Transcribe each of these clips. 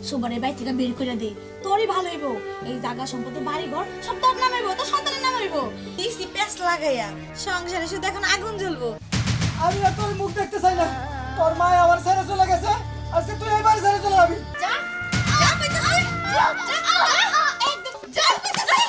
সুবারের বাড়ি থেকে বের করে দে, তোরই ভালো হইব। এই জায়গা সম্পত্তি বাড়ি ঘর সব তোর নামে হইব, তোর সন্তানের নামে হইব। দিছি পেস লাগাইয়া সংসারে শুধু এখন আগুন জ্বলবো। আমি আর তোর মুখ দেখতে চাই না। তোর মা আমার ছেড়ে চলে গেছে, আজকে তুই এই বাড়ি ছেড়ে চলে যাবি। যা যা কইতাছি, যা যা একদম যা কইতাছি।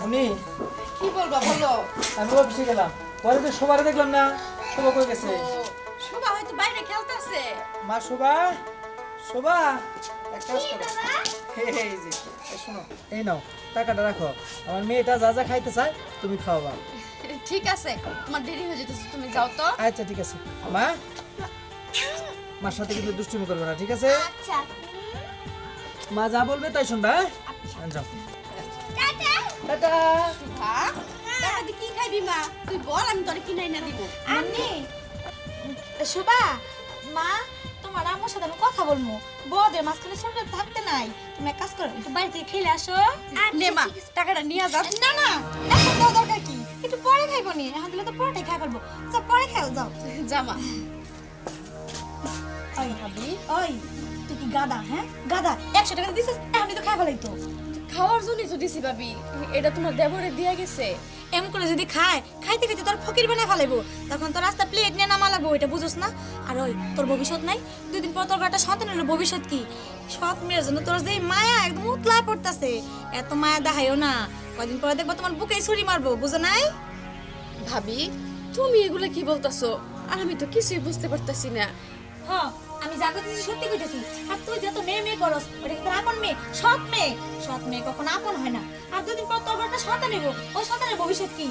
আমি কি বলবা বলো? আমি অফিসে গেলাম, পরে তো সবার দেখলাম না। শোভা কই গেছে? শোভা হয়তো বাইরে খেলতেছে। মা শোভা, শোভা এক কাজ করো, এই যে এই শোনো, এই নাও টাকাটা রাখো। আমার মেয়েটা যা যা খাইতে চায় তুমি খাওয়াবা। ঠিক আছে, তোমার দেরি হয়ে যেতেছে, তুমি যাও তো। আচ্ছা ঠিক আছে। মা, মার সাথে কিন্তু দুষ্টুমি করবে না, ঠিক আছে? আচ্ছা মা যা বলবে তাই শুনবা। হ্যাঁ যাও, টাটা। টাটা। হ্যাঁ, টাকা দিয়ে কি খাইবি মা? তুই বল, আমি তোরে কিনাই না দিব। আন্নি শোভা, মা তোমার আমার সাথে আমি কথা বলবো। বদের মাঝখানে শুনতে থাকতে নাই। তুমি এক কাজ করো, একটু বাড়ি থেকে খেলে আসো। নে মা, টাকাটা নিয়ে যাও। না না, এখন দাও, দরকার কি? একটু পরে খাইবো নি, এখন দিলে তো পরেটাই খাই ফেলবো। যা পরে খাও, যাও। জামা ওই হাবি, ওই তুই কি গাদা? হ্যাঁ গাদা, 100 টাকা দিছিস, এখনই তো খাই ফেলাই তো। খাওয়ার জন্যই তো দিছি ভাবি, এটা তোমার দেবরে দিয়া গেছে। এমন করে যদি খায়, খাইতে খাইতে তোর ফকির বানায় ফেলাইবো, তখন তোর রাস্তা প্লেট নিয়ে নামা লাগবো, এটা বুঝোস না? আর ওই তোর ভবিষ্যৎ নাই, 2 দিন পর তোর একটা সন্তান হলো, ভবিষ্যৎ কি? সৎ মেয়ের জন্য তোর যে মায়া একদম উতলায় পড়তাছে, এত মায়া দেখাইও না। কদিন পরে দেখবো তোমার বুকেই ছুরি মারবো, বুঝো নাই? ভাবি, তুমি এগুলা কি বলতাছো? আর আমি তো কিছুই বুঝতে পারতাছি না। হ্যাঁ, আমি যা কইতেছি সত্যি কইতেছি। আর তুই যত মেয়ে মেয়ে করস, ওটা কিন্তু আপন মেয়ে, সৎ মেয়ে। সৎ মেয়ে কখনো আপন হয় না। আর 2 দিন পর তোর একটা সন্তান নেবো, ওই সন্তানের ভবিষ্যৎ কি?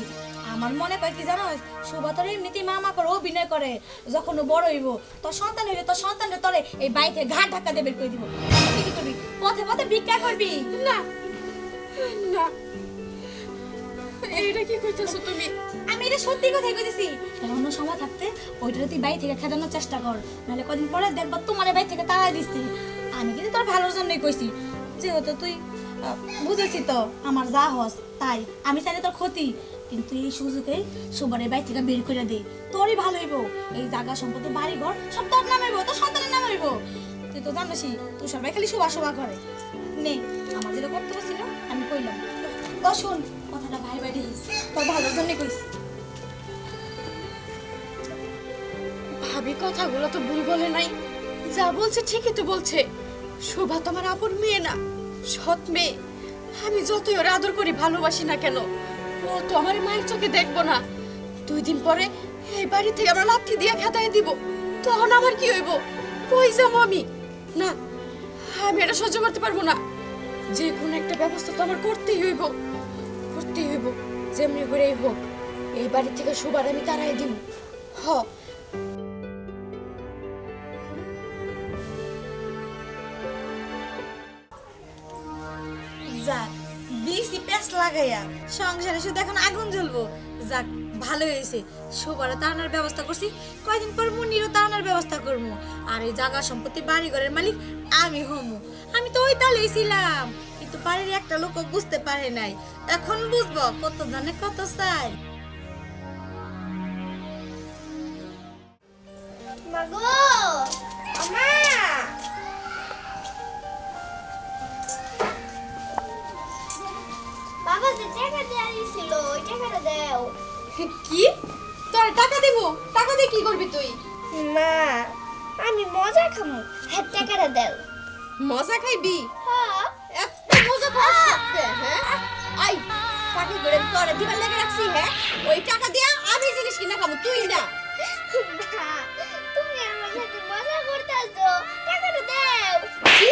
আমার মনে কয় কি জানো, শোভা তোর এমনিতেই মামা করে অভিনয় করে। যখন ও বড় হইব, তোর সন্তান হইলে তোর সন্তানটা তোরে এই বাইকে ঘাট ধাক্কা দিয়ে বের করে দিব। তুই কি করবি? পথে পথে ভিক্ষা করবি? না না, এটা কি কইতাছো তুমি? আমি এটা সত্যি কথাই কইতেছি। অন্য সময় থাকতে ওইটা তুই বাড়ি থেকে খেদানোর চেষ্টা কর, নাহলে কদিন পরে দেখবা তোমার বাড়ি থেকে তাড়াই দিচ্ছি। আমি কিন্তু তোর ভালোর জন্যই কইছি, যেহেতু তুই বুঝেছি তো আমার যা হস তাই। আমি চাইলে তোর ক্ষতি, কিন্তু এই সুযোগে সুবারের বাড়ি থেকে বের করে দে, তোরই ভালো হইব। এই জায়গা সম্পত্তি বাড়ি ঘর সব তোর নামে হইব, তোর সন্তানের নামে হইব। তুই তো জানিসই তুই সবাই খালি শোভা শোভা করে। নে, আমার যেটা কর্তব্য ছিল আমি কইলাম। তো শোন, কথাটা ভাই বাইরে তোর ভালোর জন্যই কইছি। ভাবি কথাগুলো তো ভুল বলে নাই, যা বলছে ঠিকই তো বলছে। শোভা তোমার আপন মেয়ে না, সৎ মেয়ে। আমি যতই ওর আদর করি, ভালোবাসি না কেন, ও তো আমার মায়ের চোখে দেখবো না। 2 দিন পরে এই বাড়ি থেকে আমরা লাথি দিয়ে খেদাই দিব, তখন আমার কি হইব? কই যাবো আমি? না, আমি এটা সহ্য করতে পারবো না। যে কোনো একটা ব্যবস্থা তো আমার করতেই হইব, করতেই হইব। যেমনি করেই হোক এই বাড়ি থেকে শোভার আমি তাড়াই দিব। হ, যাক, দিছি পেস লাগাইয়া সংসারে শুধু এখন আগুন জ্বলবো। যাক, ভালো হয়েছে, সবারও তাড়ানোর ব্যবস্থা করছি। কয়দিন পর মুন্নিরও তাড়ানোর ব্যবস্থা করবো। আর এই জায়গা সম্পত্তি বাড়ি ঘরের মালিক আমি হমু। আমি তো ওই তালেই ছিলাম, কিন্তু বাড়ির একটা লোকও বুঝতে পারে নাই। এখন বুঝবো কত জানে কত চাই। মাগো, আমা, বাবা যে টাকা দিয়েছিল ওই টাকাটা দাও। কি? তোর টাকা দিব? টাকা দিয়ে কি করবি তুই? মা, আমি মজা খামু, হ্যাঁ টাকাটা দাও। মজা খাইবি? হ্যাঁ। এত মজা খাওয়ার সাথে, হ্যাঁ? আই, টাকা করে তোরে দিবার লেগে রাখছি, হ্যাঁ? ওই টাকা দিয়া আমি জিনিস কিনা খাবো, তুই না। মা, তুমি আমার সাথে মজা করতেছো, টাকাটা দাও। কি?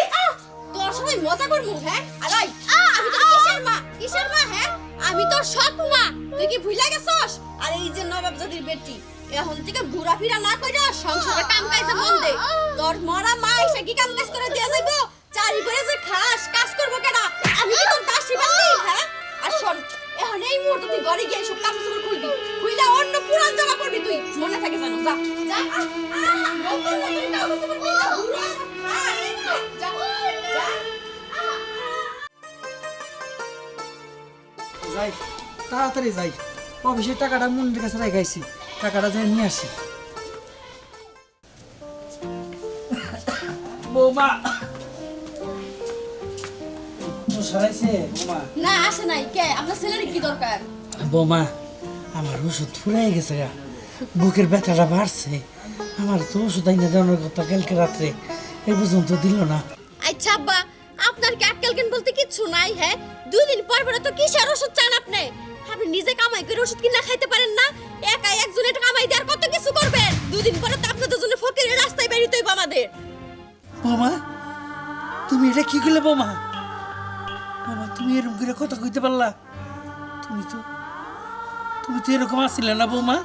তোর সবাই মজা করবো, হ্যাঁ? আর ওই, আমি তোর কিসের মা? কিসের মা, হ্যাঁ? আমি তোর সৎ মা, তুই কি ভুইলা গেছস? আর এই যে নবাবজাদির বেটি, এখন থেকে ঘোরাফেরা না কইরা সংসারে কাম কাজে মন দে। তোর মরা মা এসে কি কাম কাজ করে দিয়া যাইবো? চারি করে যে খাস, কাজ করবো কেনা? আমি কি তোর দাসী বান্দি, হ্যাঁ? আর শোন, এখন এই মুহূর্তে তুই ঘরে গিয়ে সব কাপড় খুলবি, খুইলা অন্য পুরান জামা পরবি তুই, মনে থাকে জানো। যা যা, যাই তাড়াতাড়ি যাই অফিসের টাকাটা মুন্ডির কাছে রেখেছি টাকাটা যাই নিয়ে আসি বৌমা সরাইছে বৌমা না আসে নাই কে আপনার ছেলের কি দরকার? বৌমা আমার ওষুধ ফুরাই গেছে গা বুকের ব্যথাটা বাড়ছে আমার তো ওষুধ আইনা দেওয়ার কথা কালকে রাত্রে এ পর্যন্ত দিল না আচ্ছা আব্বা আপনার কি আক্কেল জ্ঞান বলতে কিচ্ছু নাই? হ্যাঁ 2 দিন পর পরে তো কিসের ওষুধ চান আপনি? আপনি নিজে কামাই করে ওষুধ কিনা খাইতে পারেন না? একাই একজনের কামাই দিয়ে আর কত কিছু করবেন? 2 দিন পরে তো আপনাদের জন্য ফকিরের রাস্তায় বেরিয়ে হইব আমাদের। বৌমা তুমি এটা কি করলে বৌমা বাবা তুমি এরকম করে কথা কইতে পারলা তুমি তো এরকম আসছিলে না বৌমা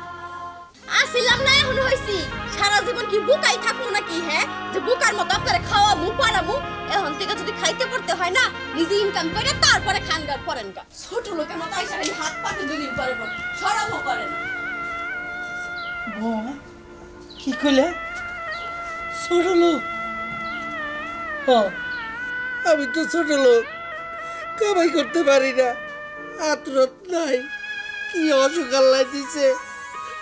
আসিলাম না এখন হইছি সারা জীবন কি বুকাই থাকবো নাকি? হ্যাঁ যে বুকার মতো আপনারে খাওয়াবো পড়াবো এখন থেকে যদি খাইতে পড়তে হয় না নিজে ইনকাম করে তারপরে খানগার পড়েন গা ছোট লোকের মতো আইসা খালি হাত পাতে 2 দিন পরে পরে সরমও করেন বৌমা কি কইলে ছোট লোক আমি তো ছোট লোক কামাই করতে পারি না আত্রত নাই কি অসুখ আল্লাহ দিছে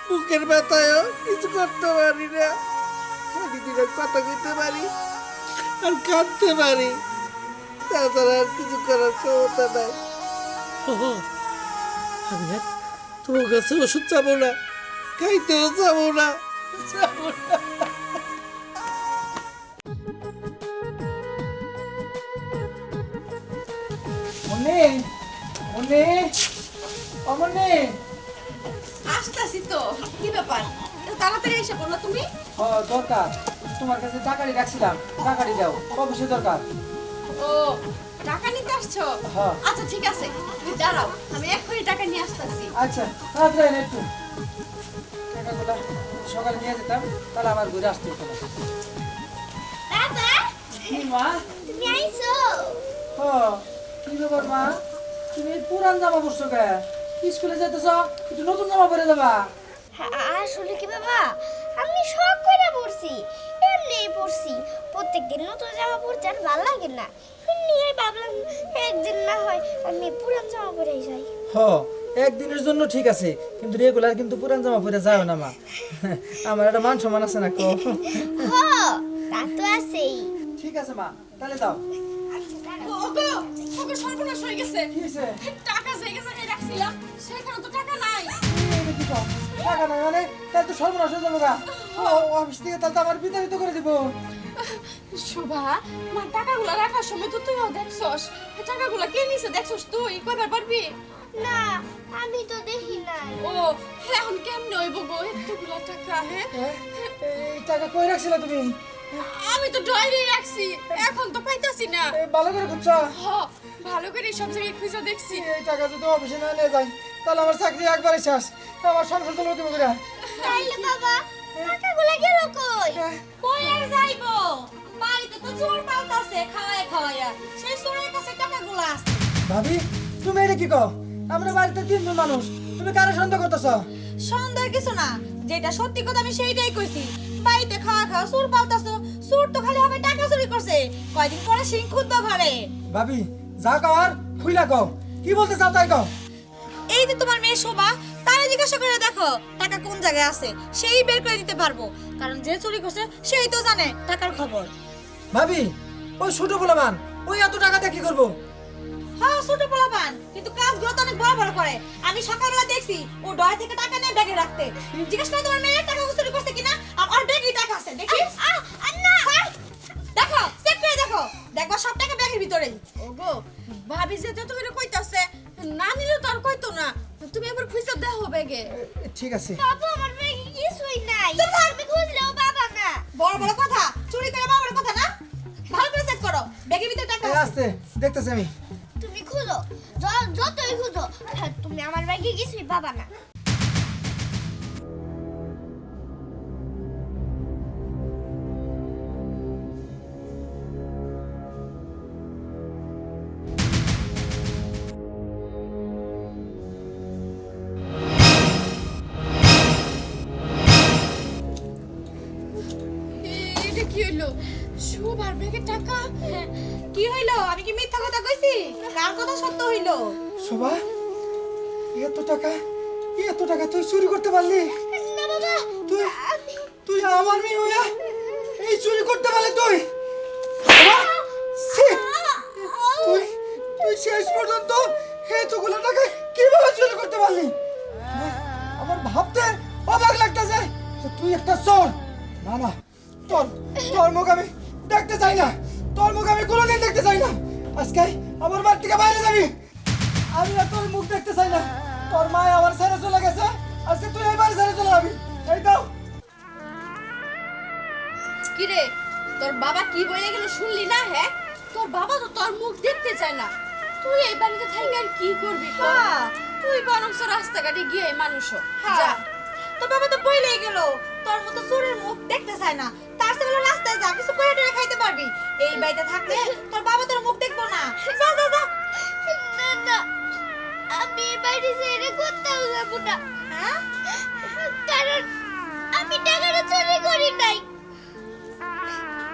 বুকের ব্যথায়ও কিছু করতে পারি না খালি দিনে কথা কইতে পারি আর কাঁদতে পারি তাছাড়া আর কিছু করার ক্ষমতা নাই আমি আর তোমার কাছে ওষুধ চাবো না খাইতেও চাবো না মনে মনে অমনে আসতাছি তো কি ব্যাপার এত তাড়াতাড়ি এসে বললো তুমি? দরকার তোমার কাছে টাকাটি রাখছিলাম টাকাটি দাও অবশ্যই দরকার ও টাকা নিতে আসছো? হ্যাঁ। আচ্ছা ঠিক আছে তুমি দাঁড়াও আমি এক্ষুনি টাকা নিয়ে আসতাছি। আচ্ছা তাড়াতাড়ি আয় না একটু টাকাগুলো সকালে নিয়ে যেতাম তাহলে আবার ঘুরে আসতে হতো না। বাবা কি মা তুমি আইছো? কি ব্যাপার মা তুমি এই পুরান জামা পরছো কে স্কুলে যেতেছ একটু নতুন জামা পরে যাবা আসলে কি বাবা আমি শখ করে পড়ছি এমনি পড়ছি প্রত্যেকদিন নতুন জামা পরতে আর ভালো লাগে না নিয়ে ভাবলাম একদিন না হয় আমি পুরান জামা পরে যাই। একদিনের জন্য ঠিক আছে কিন্তু রেগুলার কিন্তু পুরান জামা পরে যাও না মা আমার একটা মান সম্মান আছে না কো হ তা তো আছেই। ঠিক আছে মা তাহলে যাও ওগো ওগো সর্বনাশ হয়ে গেছে কি হয়েছে টাকা যে জায়গায় রাখছিলাম সেখানে তো টাকা নাই। টাকা নাই মানে তাহলে তো সর্বনাশ হয়ে যাবো গা অফিস থেকে তাহলে তো আমার বিতাড়িত করে দিব শোভা মা টাকাগুলো রাখার সময় তো তুইও দেখছস টাকাগুলো কে নিছে দেখছস তুই কইবার পারবি? না আমি তো দেখি নাই। ও এখন কেমনে হইব গো এতগুলো টাকা? হ্যাঁ এই টাকা কই রাখছিলা তুমি আমি তো ডায়েরি রাখছি এখন তো পাইতাছি না। ভালো করে খুঁজছো হ ভালো করে সব জায়গায় খুঁজে দেখছি। এই টাকা যদি অফিসে না নিয়ে যাই তাহলে আমার চাকরি একবারে শেষ আমার সংসার চলবে কি করে তাইলে বাবা টাকাগুলো গেল কই? কই আর যাইবো বাড়িতে তো চোর পাল্টাছে খাওয়ায় খাওয়াইয়া সেই চোরের কাছে টাকাগুলো আছে। ভাবি তুমি এটা কি কও আমরা বাড়িতে 3 জন মানুষ তুমি কারে সন্দেহ করতেছো সন্দেহ কিছু না যেটা সত্যি কথা আমি সেইটাই কইছি বাড়িতে খাওয়া খাওয়া চোর পাল্টাছো চোর তো খালি হবে টাকা চুরি করছে কয়দিন পরে সিং খুঁজবা ঘরে। ভাবি যা কর খুইলা কও কি বলতে চাও তাই কও এই যে তোমার মেয়ে শোভা তারে জিজ্ঞাসা করে দেখো টাকা কোন জায়গায় আছে সেই বের করে দিতে পারবো কারণ যে চুরি করছে সেই তো জানে টাকার খবর। ভাবি ওই ছোট পোলাপান ওই এত টাকা দিয়ে কি করবো হ্যাঁ ছোট পোলাপান কিন্তু কাজগুলো তো অনেক বড় বড় করে আমি সকালবেলা দেখছি ও ডয় থেকে টাকা নিয়ে ব্যাগে রাখতে জিজ্ঞাসা করে তোমার মেয়ের টাকা চুরি করছে কিনা আর ব্যাগে টাকা আছে দেখি না দেখো চেক করে দেখো দেখবা সব টাকা ব্যাগের ভিতরেই। ওগো ভাবি যে তো তুমি কইতাছে না নিলে তো আর কইতো না তুমি এবার খুঁজে দেখো ব্যাগে। ঠিক আছে বাবা আমার ব্যাগে কিছুই নাই আমি খুঁজলেও বাবা না। বড় বড় কথা চুরি করে বাবার কথা না ভালো করে চেক করো ব্যাগের ভিতরে টাকা এই আছে। আস্তে দেখতেছি আমি তুমি খুঁজো যতই খুঁজো তুমি আমার ব্যাগে কিছুই পাবা না। এটা কি হইলো শোভার ব্যাগে টাকা? কি হইলো আমি কি মিথ্যা কথা কইছি কার কথা সত্য হইলো? শোভা এত টাকা তুই চুরি করতে পারলি? না বাবা, তুই আমি তুই আমার মেয়ে হইয়া এই চুরি করতে পারলি তুই? বাবা, ছি! তুই তুই শেষ পর্যন্ত এতগুলো টাকা কিভাবে চুরি করতে পারলি? আমার ভাবতে অবাক লাগতেছে যে তুই একটা চোর। না না, তোর তোর মুখ আমি দেখতে চাই না, তোর মুখ আমি কোনোদিন দেখতে চাই না। আজকে আমার বাড়ি থেকে বাইরে যাবি, আমি আর তোর মুখ দেখতে চাই না। তোর মা আমার ছেড়ে চলে গেছে, আজকে তুই এই বাড়ি ছেড়ে চলে যাবি। এই দাও। কি রে, তোর বাবা কি বলে গেল শুনলি না? হ্যাঁ, তোর বাবা তো তোর মুখ দেখতে চায় না। তুই এই বাড়িতে থাকি আর কি করবি? তুই বরং রাস্তাঘাটে গিয়ে মানুষ হ। যা। তোর বাবা তো বইলেই গেল তোর মতো চোরের মুখ দেখতে চায় না, তার চেয়ে ভালো রাস্তায় যা, কিছু করে টেরে খাইতে পারবি। এই বাড়িতে থাকলে তোর বাবা তোর মুখ দেখবো না। যা যা যা। না না, আমি এই বাড়ি ছেড়ে কোথাও যাব না। হ্যাঁ, কারণ আমি টাকাটা চুরি করি নাই।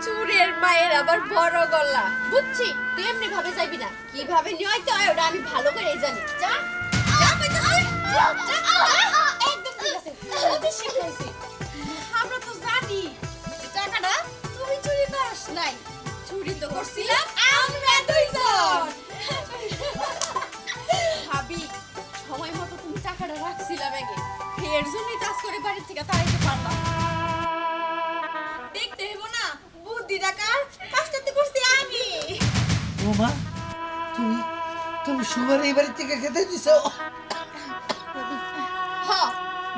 চুরের মায়ের আবার বড় গলা, বুঝছি? তুই এমনি ভাবে যাবি না, কিভাবে নিয়তে হয় ওটা আমি ভালো করে জানি। যা যা কইতাছি, যা যা। একদম ঠিক আছে, ওদের শিখাইছি। আমরা তো জানি যে টাকাটা তুমি চুরি করস নাই, চুরি তো করছিলাম আমরা দুইজন। ভাবি, সময় মতো তুমি টাকাটা রাখছিলা ব্যাগে, এর জন্যই কাজ করে বাড়ি থেকে তাড়াইতে পারলাম। দেখতে হইব না বুদ্ধি টাকার কাজটা করছি আমি। বৌমা, তুমি তুমি সুবার এই বাড়ি থেকে খেতে দিছো? হ্যাঁ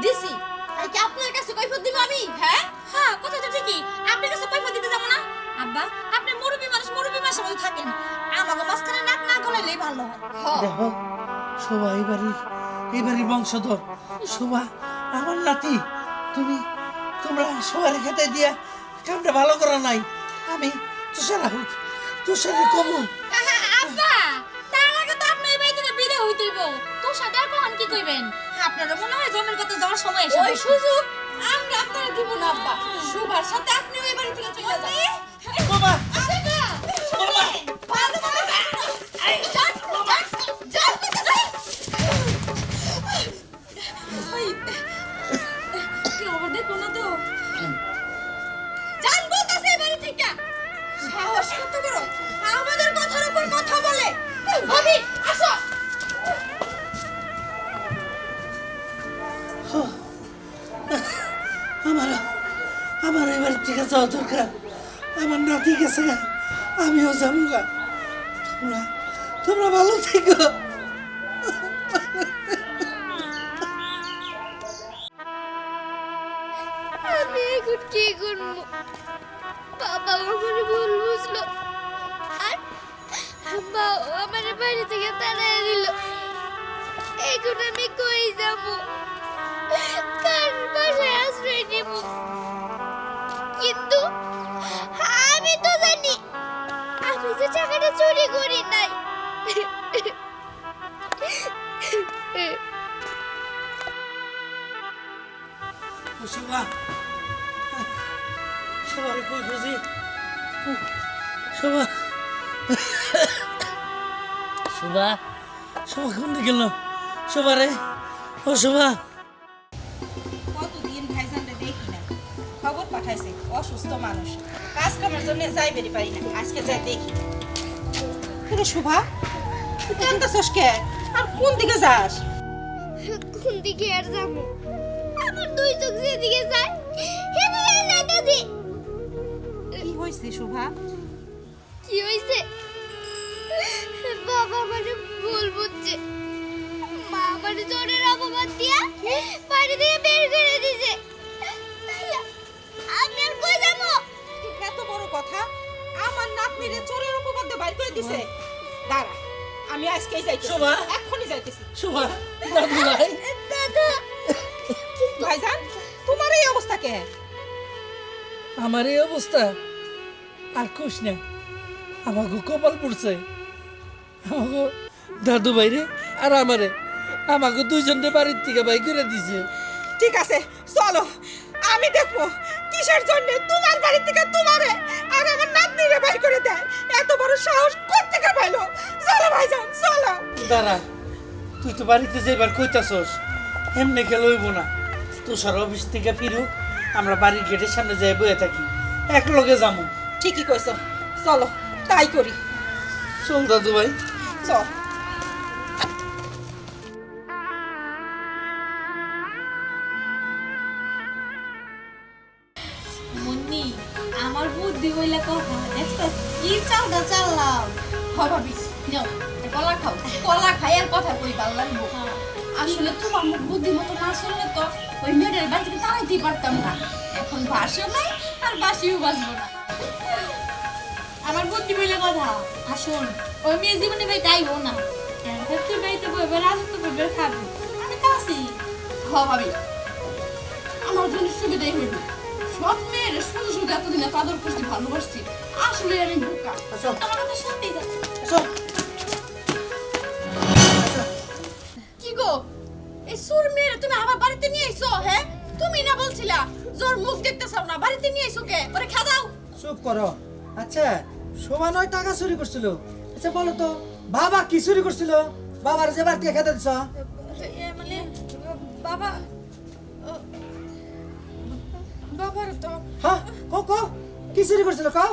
দিছি। আর কি আপনার কাছে কৈফিয়ত দিব আমি? হ্যাঁ হ্যাঁ, কথা তো ঠিকই। আপনার কাছে পয়সা দিতে যাবো না। আব্বা, আপনি মুরব্বী মানুষ, মুরব্বী মাসের মধ্যে থাকেন, আমাকে মাঝখানে নাক না গলাইলেই ভালো হয়। হ্যাঁ। দেখো, শোভা এই বাড়ির বংশধর। শোভা আমার নাতি। তোমরা সবার খেতে দিয়া কামটা ভালো করা নাই। আমি তুষারে কমু। আব্বা, তার আগে তো আপনি এই বাড়ি থেকে বিদায় হইতেইব। তোর সাথে আর কখন কি কইবেন? আপনারও মনে হয় জমির কথা যাওয়ার সময় এসে ওই গেছে। সুযোগ আমরা আপনারা দিব না আব্বা। সুভার সাথে আপনি ওই বাড়ি থেকে চলে যান। বাবা, আসেন না। বাবা। ভালো করে যান। এই যান, যান, যান কইতাছি। কেউ আবার দেখবো না তো? যান বলতাছি এই বাড়ি থেকে। সাহস কত বড়, আমাদের কথার উপর কথা বলে। ভাবি আসো। আমার এই বাড়ি থেকে যাওয়া দরকার। আমার নাতি গেছে গা, আমিও যাবো গা। তোমরা ভালো থেকো। আমি এখন কি করবো? বাবা আমার ভুল বুঝলো আর মা আমার বাড়ি থেকে তাড়াই দিল। এখন আমি কই যাব? কার বাসায় আশ্রয় নিব? কিন্তু আমি তো জানি আমি যে টাকাটা চুরি করি নাই। শোভা, সবারে কই খুঁজি? শোভা, শোভা কোন দিকে গেল? শোভা রে, ও শোভা। কতদিন ভাইজানরে দেখি না, খবর পাঠাইছে অসুস্থ মানুষ, কাজ কামের জন্য যাই বেরি পারি না, আজকে যাই দেখি। কিন্তু শোভা, তুই কান্দাছস কে? আর কোন দিকে যাস? কোন দিকে আর যাবো? আমার দুই চোখ যেদিকে যায় সেদিকে যাইতেছি। কি হয়েছে শোভা? কি হইছে? বাবা আমারে ভুল বুঝছে। মা আমারে জোরের অপবাদ দিয়া বাড়ি থেকে বের করে দিছে। তাইলে আমি আর কই যাবো? এত বড় কথা, আমার নাতনিরে চোরের অপবাদে বাইর করে দিছে। দাঁড়া, আমি আজকেই যাইতেছি, শোভা। এক্ষুনি যাইতেছি। শোভা, দাদু ভাই। দাদা, ভাইজান, তোমার এই অবস্থা কে? আমার এই অবস্থা আর কুছ না, আমাকে কপাল পড়ছে। আমাকে দাদু ভাইরে আর আমাকে দুইজনকে বাড়ির থেকে বাই করে দিছে। ঠিক আছে, চলো আমি দেখবো কিসের জন্য তোমার বাড়ি থেকে তোমারে আর আমার নাতনিরে বাইর করে দেয়। এত বড় সাহস কোত্থেকে পাইলো? চলো ভাইজান, চলো। দাঁড়া, তুই তো বাড়িতে যাইবার কইতাছস, এমনি গেলে হইব না। তুষার অফিস থেকে ফিরুক, আমরা বাড়ির গেটের সামনে যাই বয়ে থাকি, এক লগে যাবো। ঠিকই কইছো, চলো তাই করি। চল দাদু ভাই। চল। মুন্নি, আমার বুদ্ধি হইলে কথা দেখছস কি চালটা চাললাম। হ ভাবি নাও কলা খাও, কলা খাই আর কথা কই ভালো লাগবো। আসলে তোমার মুখ বুদ্ধি মতো না শুনলে তো ওই মেয়েদের বাড়ি থেকে তাড়াইতেই পারতাম না। এখন বাসও নাই আর বাসিও বাসবো না। আমার বুদ্ধি হইলে কথা আসুন, ওই মেয়ে জীবনে ভাই যাইবো না, তুই বাড়িতে বইবে রাজত্ব করবে খাবি, আমি তো আছি। হ ভাবি, আমার জন্য সুবিধাই হইল। সব মেয়ের শুধু শুধু এতদিন এত আদর করছি, ভালোবাসছি, আসলে আমি বোকা। আমার কথা শুনতেই যাচ্ছে। কি গো, এই সুর মেয়ের তুমি আমার বাড়িতে নিয়ে আইছো? হ্যাঁ, তুমি না বলছিলা জোর মুখ দেখতে চাও না, বাড়িতে নিয়ে আইছো কে? ওরে খা দাও। চুপ করো। আচ্ছা, শোভা নয় টাকা চুরি করছিল। আচ্ছা বলো তো, বাবা কি চুরি করছিল? বাবার যে বাড়িতে খেতে দিছ? মানে বাবা, বাবার তো হ্যাঁ, কো কি চুরি করছিল কও?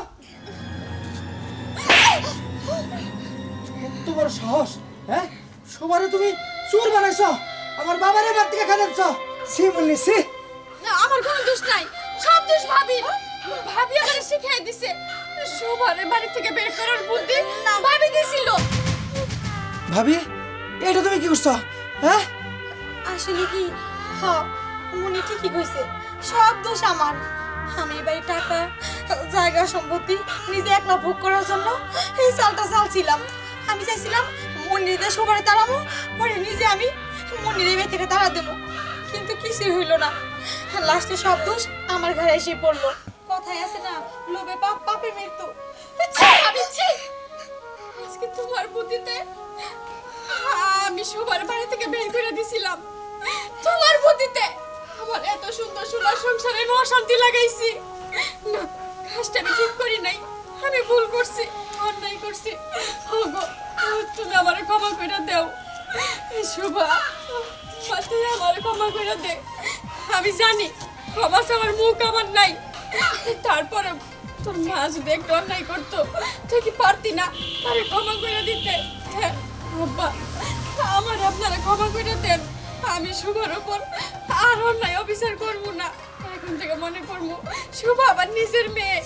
এত বড় সাহস, হ্যাঁ? শোভারে তুমি চোর বানাইছো, আমার বাবারে বাড়ি থেকে খেতে দিছ। সি মুন্নি সি। না, আমার কোনো দোষ নাই, সব দোষ ভাবির। ভাবি আমারে শিখিয়ে দিছে। শোভারে বাড়ি থেকে বের করার বুদ্ধি ভাবি দিছিল। ভাবি, এটা তুমি কি করছো? হ্যাঁ? আসলে কি, মনে ঠিকই কইছে, সব দোষ আমার। আমি এবার টাকা, জায়গা, সম্পত্তি নিজে একলা ভোগ করার জন্য এই চালটা চালছিলাম। আমি চাইছিলাম মন্দিরে সবারে তাড়াবো, পরে নিজে আমি মন্দিরে এবার থেকে তাড়া দেবো, কিন্তু কিছুই হইল না। লাস্টে সব দোষ আমার ঘরে এসে পড়লো। কথাই আছে না, লোভে পাপ, পাপে মৃত্যু। আজকে তোমার বুদ্ধিতে আমি সবার বাড়ি থেকে বের করে দিছিলাম। তোমার বুদ্ধিতে আমার এত সুন্দর সুন্দর সংসারে আমি অশান্তি লাগাইছি। না, কাজটা আমি ঠিক করি নাই, আমি ভুল করছি, অন্যায় করছি। ওগো, তুমি আমারে ক্ষমা করে দাও। শোভা, তুই আমারে ক্ষমা করে দে। আমি জানি ক্ষমা চাওয়ার মুখ আমার নাই, তারপরে তোর মা যদি একটু অন্যায় করতো তুই কি পারতি না আরে ক্ষমা করে দিতে? হ্যাঁ আব্বা, আমার আপনারা ক্ষমা করে দেন। আমি শুভর উপর আর অন্যায় অবিচার করবো না। এখন থেকে মনে করবো শুভ আমার নিজের মেয়ে।